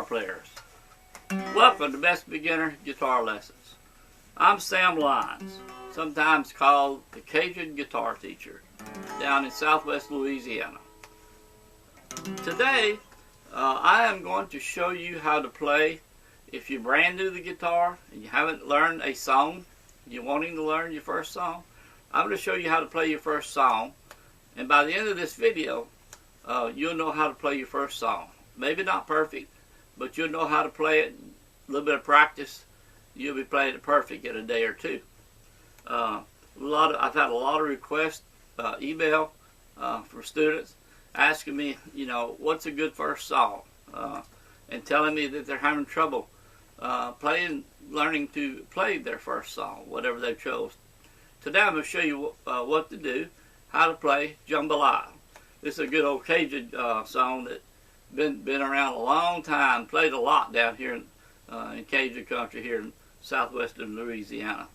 guitar players. Welcome to Best Beginner Guitar Lessons. I'm Sam Lyons, sometimes called the Cajun Guitar Teacher, down in southwest Louisiana. Today, I am going to show you how to play. If you're brand new to the guitar and you haven't learned a song, you're wanting to learn your first song, I'm going to show you how to play your first song. And by the end of this video, you'll know how to play your first song. Maybe not perfect, but you'll know how to play it. A little bit of practice, you'll be playing it perfect in a day or two. I've had a lot of requests, email from students asking me, what's a good first song, and telling me that they're having trouble learning to play their first song, whatever they chose. Today I'm going to show you what to do, how to play Jambalaya. This is a good old Cajun song that's been around a long time, played a lot down here in Cajun country here in southwestern Louisiana.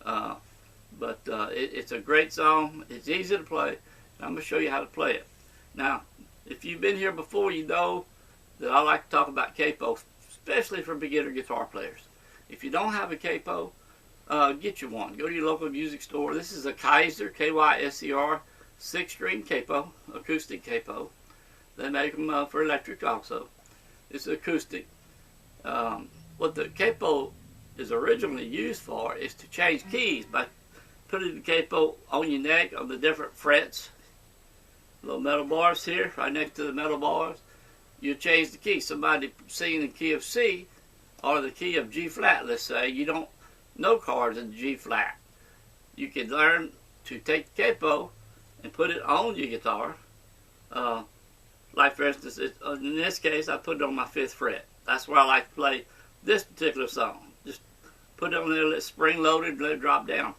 But it's a great song. It's easy to play. And I'm going to show you how to play it. Now, if you've been here before, you know that I like to talk about capo, especially for beginner guitar players. If you don't have a capo, get you one. Go to your local music store. This is a Kaiser, K-Y-S-E-R, 6-string capo, acoustic capo. They make them for electric also. It's acoustic. What the capo is originally used for is to change keys by putting the capo on your neck on the different frets. Little metal bars here, right next to the metal bars. You change the key. Somebody singing the key of C or the key of G flat, let's say. You don't know chords in G flat. You can learn to take the capo and put it on your guitar. Like for instance, in this case, I put it on my 5th fret. That's where I like to play this particular song. Just put it on there, let it spring loaded, let it drop down.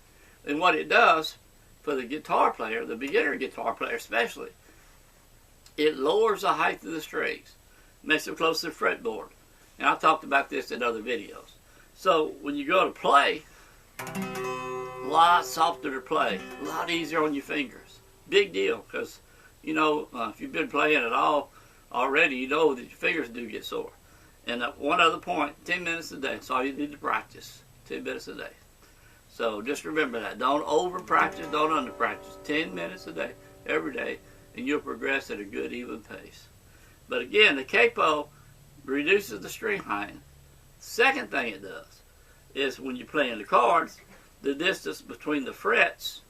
And what it does for the guitar player, the beginner guitar player especially, it lowers the height of the strings, makes them close to the fretboard. And I've talked about this in other videos. So when you go to play, a lot softer to play, a lot easier on your fingers. Big deal, because if you've been playing at all already, you know that your fingers do get sore. And one other point, 10 minutes a day. That's all you need to practice, 10 minutes a day. So just remember that. Don't over practice, don't under practice. 10 minutes a day, every day, and you'll progress at a good even pace. But again, the capo reduces the string height. Second thing it does is when you're playing the chords, the distance between the frets,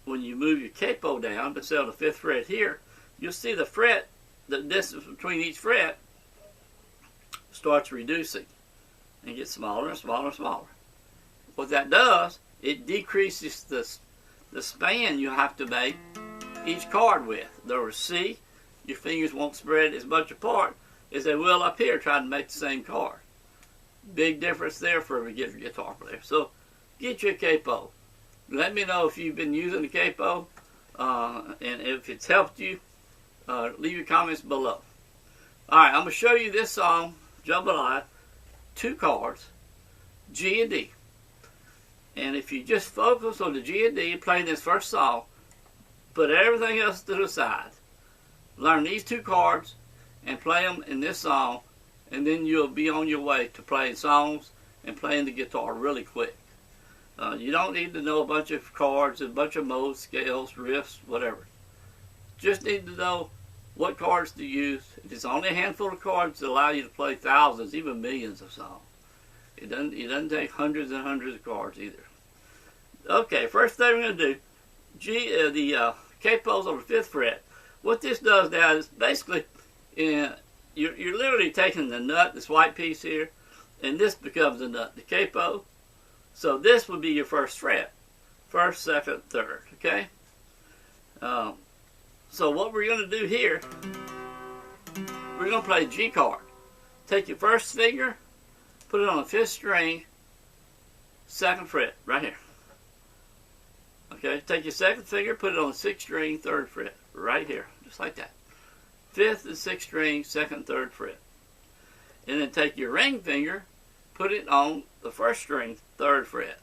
when you move your capo down, let's say on the 5th fret here, you'll see the distance between each fret starts reducing and gets smaller and smaller and smaller. What that does, it decreases the span you have to make each chord with. In other words, C, your fingers won't spread as much apart as they will up here trying to make the same chord. Big difference there for a beginner guitar player. So get your capo. Let me know if you've been using the capo, and if it's helped you. Leave your comments below. Alright, I'm going to show you this song, Jambalaya, 2 chords, G and D. And if you just focus on the G and D, playing this first song, put everything else to the side. Learn these 2 chords and play them in this song, and then you'll be on your way to playing songs and playing the guitar really quick. You don't need to know a bunch of chords, a bunch of modes, scales, riffs, whatever. Just need to know what chords to use. It's only a handful of chords that allow you to play thousands, even millions of songs. It doesn't take hundreds and hundreds of chords either. Okay, first thing we're going to do, the capo's on the 5th fret. What this does now is basically, you're literally taking the nut, this white piece here, and this becomes the nut, the capo. So this would be your 1st fret. 1st, 2nd, 3rd, okay? So what we're going to do here, we're going to play G chord. Take your 1st finger, put it on the 5th string, 2nd fret, right here. Okay, take your 2nd finger, put it on the 6th string, 3rd fret, right here, just like that. 5th and 6th string, 2nd, 3rd fret. And then take your ring finger, put it on the 1st string, 3rd fret.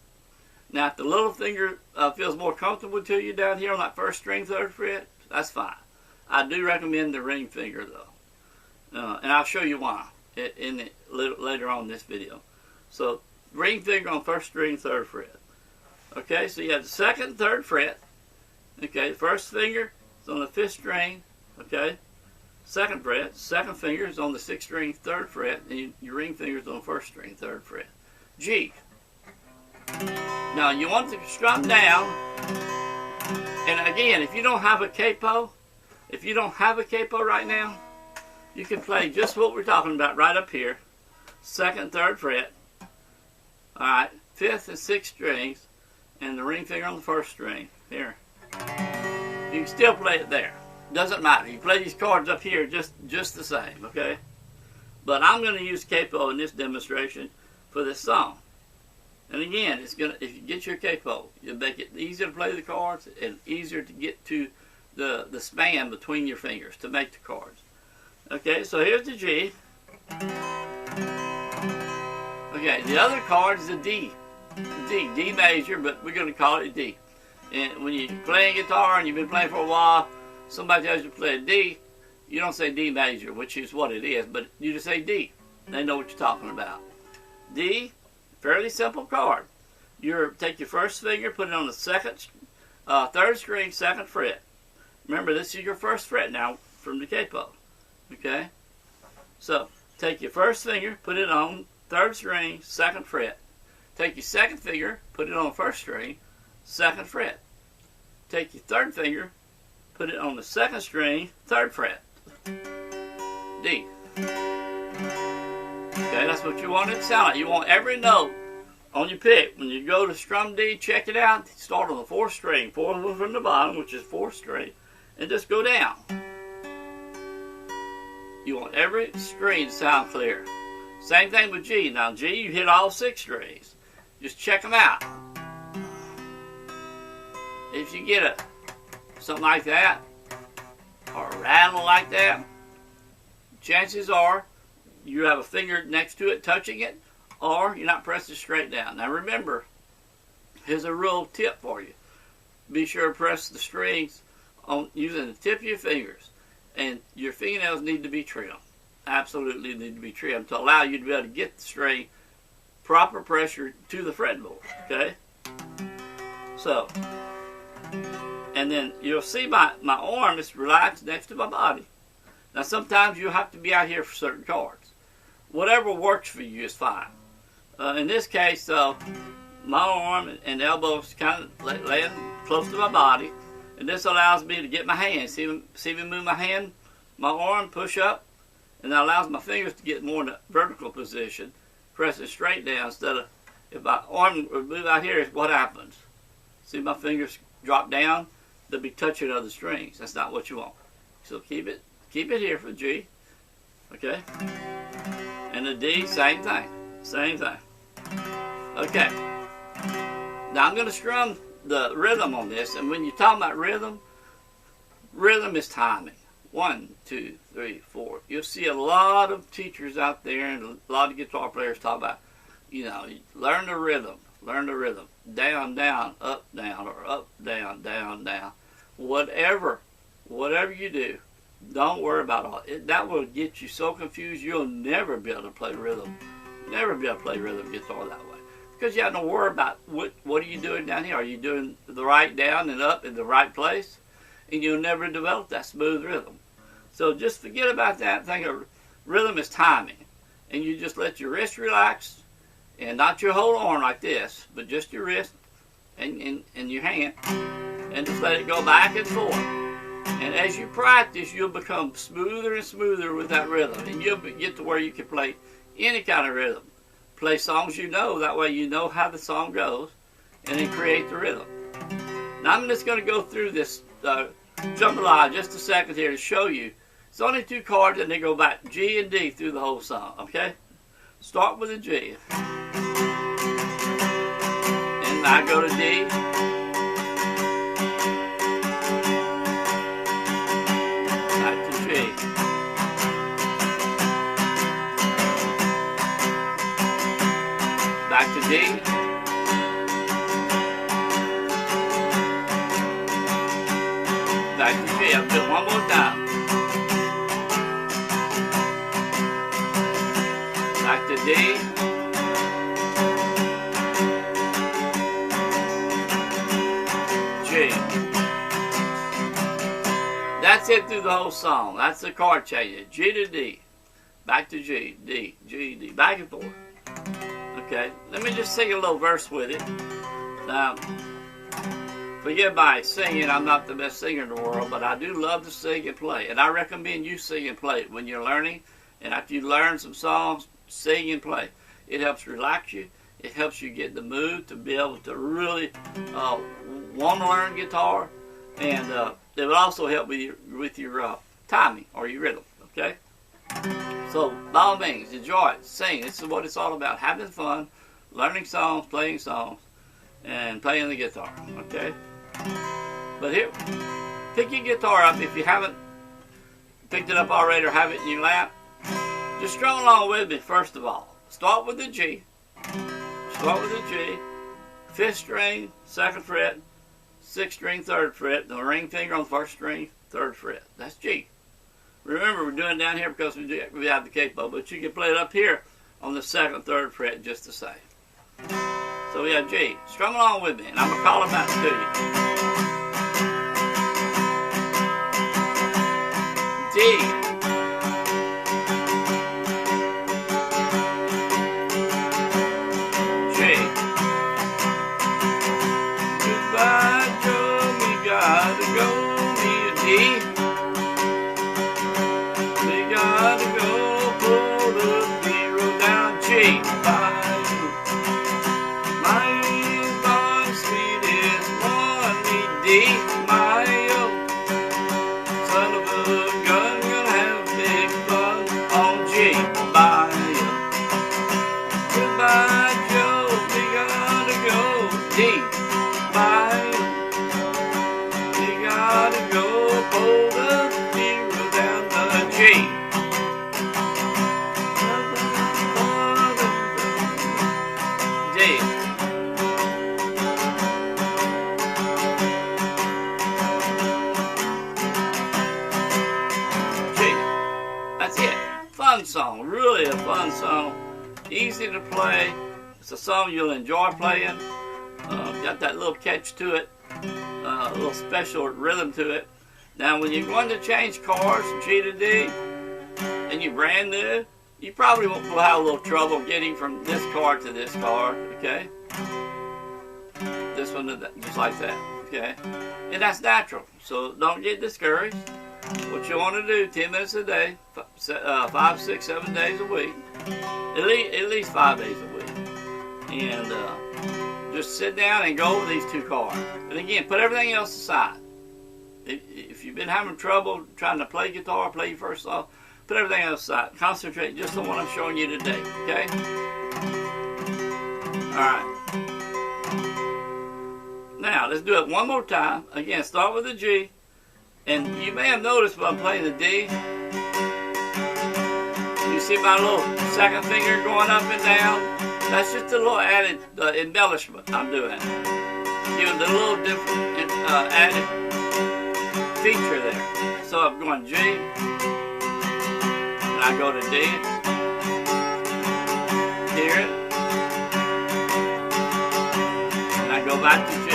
Now, if the little finger feels more comfortable to you down here on that 1st string, 3rd fret, that's fine. I do recommend the ring finger, though. and I'll show you why later on in this video. So ring finger on first string, third fret. Okay, so you have the second and third fret. Okay, first finger is on the fifth string. Okay, second fret, second finger is on the sixth string, third fret, and your ring finger is on the first string, third fret. G. Now you want to strum down, and again, if you don't have a capo, right now, you can play just what we're talking about right up here, second, third fret. All right, fifth and sixth strings, and the ring finger on the first string. Here, you can still play it there. Doesn't matter. You play these chords up here just the same, okay? But I'm going to use capo in this demonstration for this song. And again, if you get your capo, you'll make it easier to play the chords and easier to get to the span between your fingers to make the chords. Okay, so here's the G. Okay, the other chord is a D. D major, but we're going to call it a D. And when you're playing guitar and you've been playing for a while, somebody tells you to play a D, you don't say D major, which is what it is, but you just say D. They know what you're talking about. D, fairly simple chord. Take your first finger, put it on the third string, second fret. Remember, this is your first fret now from the capo. Okay? So, take your first finger, put it on third string, second fret. Take your second finger, put it on first string, second fret. Take your third finger, put it on the second string, third fret. D. Okay, that's what you want it to sound like. You want every note on your pick. When you go to strum D, check it out. Start on the fourth string, fourth one from the bottom, which is fourth string, and just go down. You want every string to sound clear. Same thing with G. Now G, you hit all six strings. Just check them out. If you get something like that, or a rattle like that, chances are you have a finger next to it touching it, or you're not pressing straight down. Now remember, here's a real tip for you. Be sure to press the strings on using the tip of your fingers, and your fingernails need to be trimmed. Absolutely need to be trimmed to allow you to be able to get the string proper pressure to the fretboard. Okay? So, and then you'll see my arm is relaxed next to my body. Now sometimes you'll have to be out here for certain chords. Whatever works for you is fine. In this case, my arm and elbows kind of laying close to my body, and this allows me to get my hand. See me move my hand, my arm, push up, and that allows my fingers to get more in a vertical position, pressing straight down instead of, if my arm would move out here, what happens? See my fingers drop down? They'll be touching other strings. That's not what you want. So keep it here for G. Okay? And the D, same thing. Same thing. Okay. Now I'm going to strum the rhythm on this, and when you talk about rhythm is timing. 1, 2, 3, 4. You'll see a lot of teachers out there and a lot of guitar players talk about, learn the rhythm. Learn the rhythm. Down, down, up, down, or up, down, down, down. Whatever you do, don't worry about all it. That will get you so confused you'll never be able to play rhythm. Never be able to play rhythm guitar that way. Because you have to worry about what are you doing down here. Are you doing the right down and up in the right place? And you'll never develop that smooth rhythm. So just forget about that. Think of rhythm as timing. And you just let your wrist relax, and not your whole arm like this, but just your wrist and your hand, and just let it go back and forth. And as you practice, you'll become smoother and smoother with that rhythm, and you'll get to where you can play any kind of rhythm. Play songs you know, that way you know how the song goes, and then create the rhythm. Now I'm just going to go through this Jambalaya just a second here to show you. It's only 2 chords, and they go back G and D through the whole song, okay? Start with a G. And I go to D. Back to G. Back to D. Back to G. I'll do it one more time. that's it through the whole song. That's the chord change. G to D. Back to G. D. G, D. Back and forth. Okay. Let me just sing a little verse with it. Now, forgive my singing. I'm not the best singer in the world, but I do love to sing and play. And I recommend you sing and play when you're learning. And after you learn some songs, sing and play. It helps relax you. It helps you get in the mood to be able to really want to learn guitar. And it will also help with your timing or your rhythm. Okay? So, by all means, enjoy it. Sing. This is what it's all about. Having fun, learning songs, playing songs, and playing the guitar. Okay? But here, pick your guitar up if you haven't picked it up already or have it in your lap. Just strum along with me, first of all. Start with the G. Start with the G. 5th string, 2nd fret. 6th string, 3rd fret. The ring finger on the 1st string, 3rd fret. That's G. Remember, we're doing it down here because we have the capo, but you can play it up here on the 2nd, 3rd fret just the same. So we have G. Strum along with me, and I'm going to call them out to you. D. Fun song, really a fun song, easy to play. It's a song you'll enjoy playing. Got that little catch to it, a little special rhythm to it. Now, when you're going to change chords from G to D, and you're brand new, you probably won't have a little trouble getting from this chord to this chord. Okay, this one to that, just like that. Okay, and that's natural. So don't get discouraged. What you want to do, 10 minutes a day, 5, 6, 7 days a week, at least 5 days a week, and just sit down and go over these 2 chords. And again, put everything else aside. If you've been having trouble trying to play guitar, play your first song, put everything else aside. Concentrate just on what I'm showing you today. Okay? All right. Now let's do it one more time. Again, start with the G. And you may have noticed when I'm playing the D, you see my little 2nd finger going up and down. That's just a little added embellishment I'm doing. Giving a little different added feature there. So I'm going G, and I go to D. Hear it. And I go back to G.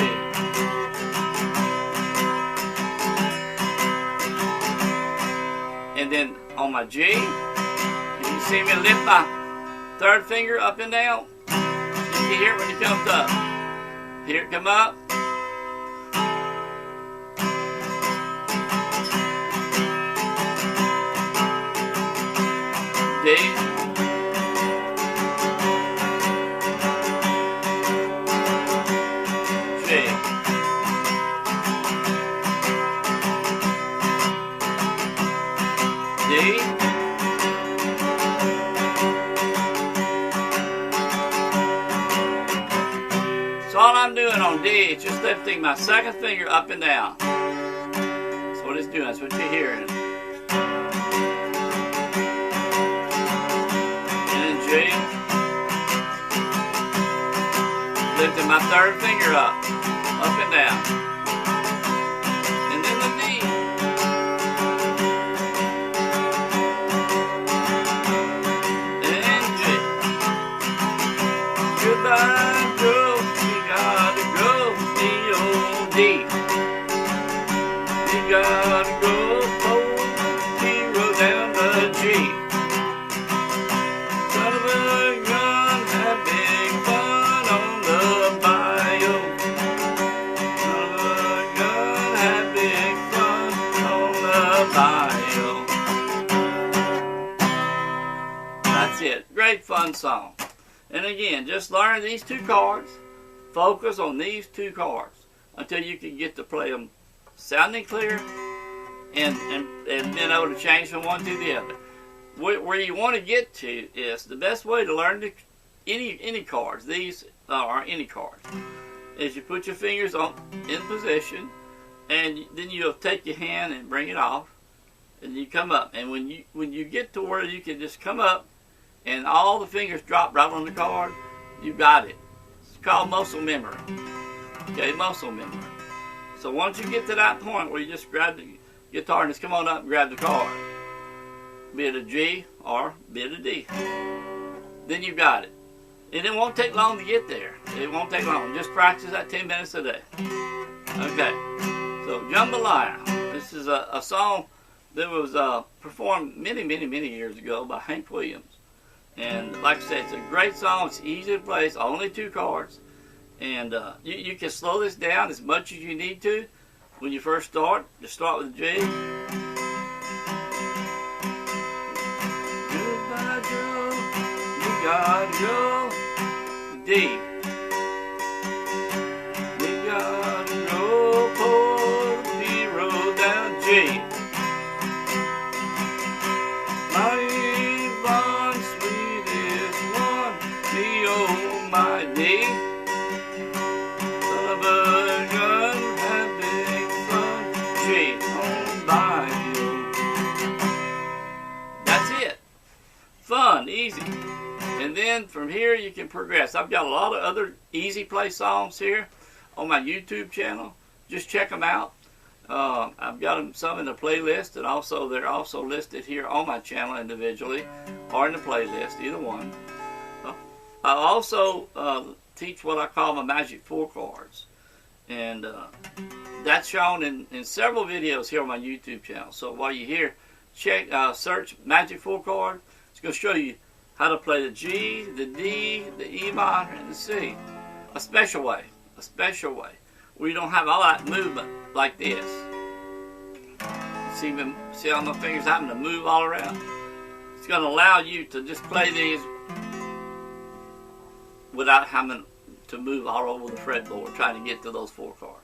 And then on my G, you see me lift my 3rd finger up and down. You can hear it when it comes up. Hear it come up. D. G. D. So all I'm doing on D is just lifting my 2nd finger up and down. That's what it's doing. That's what you're hearing. And then G. Lifting my 3rd finger up and down. And then the D. Goodbye, Joe, we gotta go, D-O-D. We gotta go. fun song. And again, just learn these 2 chords. Focus on these 2 chords until you can get to play them sounding clear and being able to change from one to the other. Where you want to get to is the best way to learn any chords. These are any chords. Is you put your fingers in position, and then you'll take your hand and bring it off, and you come up. And when you get to where you can just come up, and all the fingers drop right on the chord, you got it. It's called muscle memory. Okay, muscle memory. So once you get to that point where you just grab the guitar and just come on up and grab the chord, be it a G or be it a D, then you got it. And it won't take long to get there. It won't take long. Just practice that 10 minutes a day. Okay, so Jambalaya. This is a song that was performed many years ago by Hank Williams. And like I said, it's a great song. It's easy to play. It's only 2 chords. And you can slow this down as much as you need to. When you first start, just start with a G. Goodbye, Joe. You gotta go. D. You gotta go. Pull the road down. G. My D. Son of a gun, have big fun. G on by you. That's it. Fun, easy. And then from here you can progress. I've got a lot of other easy play songs here on my YouTube channel. Just check them out. I've got them some in the playlist, and also they're also listed here on my channel individually or in the playlist, either one. I also teach what I call my magic 4 chords, and that's shown in several videos here on my YouTube channel. So while you're here, search magic 4 chord. It's going to show you how to play the G, the D, the E minor, and the C. A special way, where you don't have all that movement like this. See how my fingers having to move all around? It's going to allow you to just play these without having to move all over the fretboard trying to get to those 4 chords.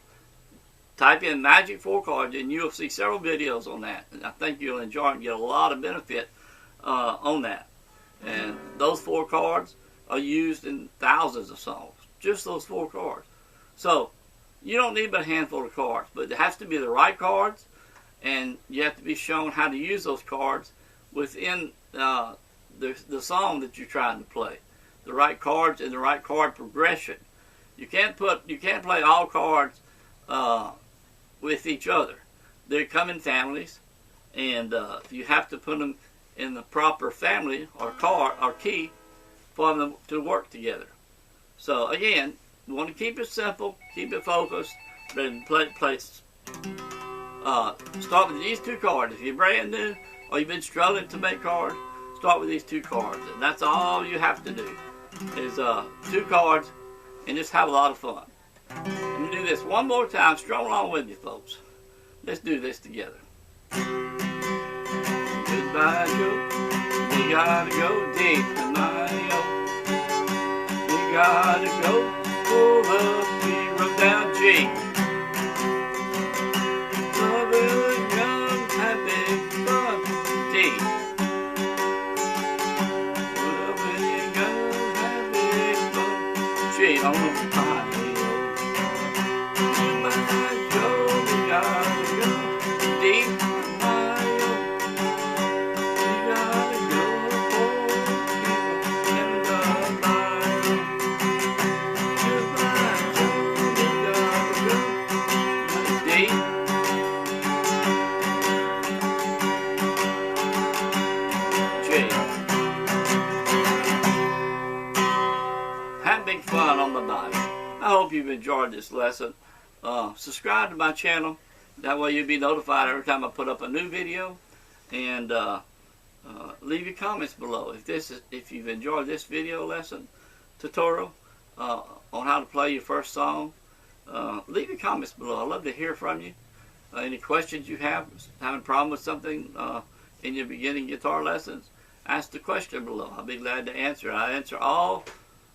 Type in magic 4 chords and you'll see several videos on that. And I think you'll enjoy it and get a lot of benefit on that. And those 4 chords are used in thousands of songs. Just those 4 chords. So you don't need but a handful of chords, but it has to be the right chords, and you have to be shown how to use those chords within the song that you're trying to play. The right chords and the right chord progression. You can't play all chords with each other. They come in families, and you have to put them in the proper family or chord or key for them to work together. So again, you want to keep it simple, keep it focused, then start with these 2 chords. If you're brand new or you've been struggling to make chords, start with these 2 chords, and that's all you have to do. Is 2 chords, and just have a lot of fun. Let me do this one more time. Strum along with me, folks. Let's do this together. Goodbye, Joe. We gotta go deep tonight, yo. We gotta go pull the road down. G. Loving young, having fun. D. On the patio. Goodbye, Joe, we gotta go deep Ohio. We gotta go for in the mile. Goodbye, Joe, we gotta go deep. J. Big fun on the body. I hope you've enjoyed this lesson. Subscribe to my channel. That way you'll be notified every time I put up a new video. And leave your comments below. If you've enjoyed this video lesson tutorial on how to play your first song, leave your comments below. I'd love to hear from you. Any questions you have, having a problem with something in your beginning guitar lessons, ask the question below. I'll be glad to answer. I answer all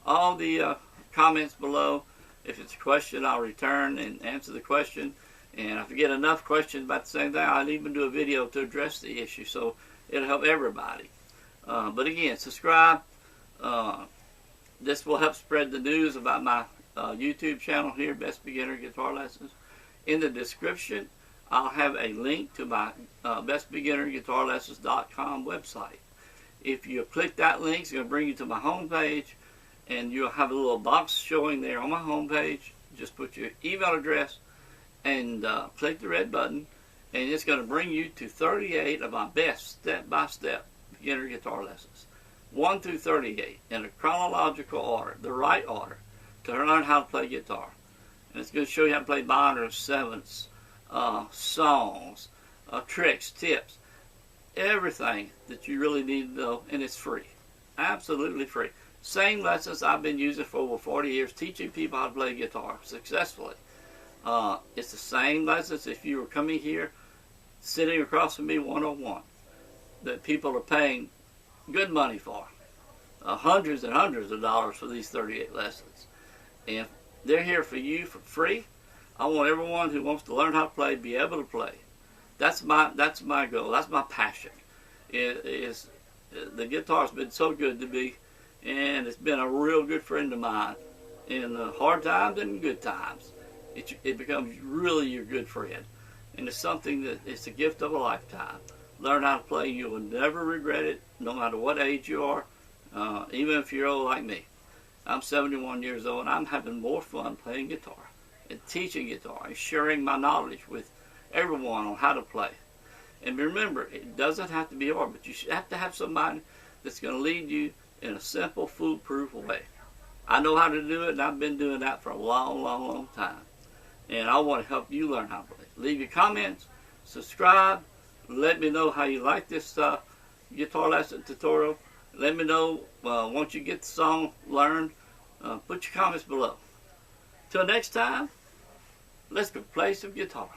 the comments below. If it's a question, I'll return and answer the question. And if I get enough questions about the same thing, I'll even do a video to address the issue. So it'll help everybody. But again, subscribe. This will help spread the news about my YouTube channel here, Best Beginner Guitar Lessons. In the description, I'll have a link to my bestbeginnerguitarlessons.com website. If you click that link, it's going to bring you to my home page, and you'll have a little box showing there on my home page. Just put your email address and click the red button, and it's going to bring you to 38 of my best step-by-step beginner guitar lessons. 1 through 38 in a chronological order, the right order, to learn how to play guitar. And it's going to show you how to play minors, sevenths, songs, tricks, tips, everything that you really need to know, and it's free. Absolutely free. Same lessons I've been using for over 40 years, teaching people how to play guitar successfully. It's the same lessons if you were coming here, sitting across from me one-on-one, that people are paying good money for. Hundreds and hundreds of dollars for these 38 lessons. And they're here for you for free. I want everyone who wants to learn how to play be able to play. That's my goal. That's my passion. The guitar's been so good to me, and it's been a real good friend of mine in the hard times and good times. It becomes really your good friend, and it's something that it's a gift of a lifetime. Learn how to play, you will never regret it, no matter what age you are, even if you're old like me. I'm 71 years old, and I'm having more fun playing guitar and teaching guitar and sharing my knowledge with everyone on how to play. And remember, it doesn't have to be hard, but you should have to have somebody that's going to lead you in a simple, foolproof way. I know how to do it, and I've been doing that for a long, long, long time. And I want to help you learn how to play. Leave your comments, subscribe, let me know how you like this guitar lesson tutorial. Let me know once you get the song learned. Put your comments below. Till next time, let's go play some guitar.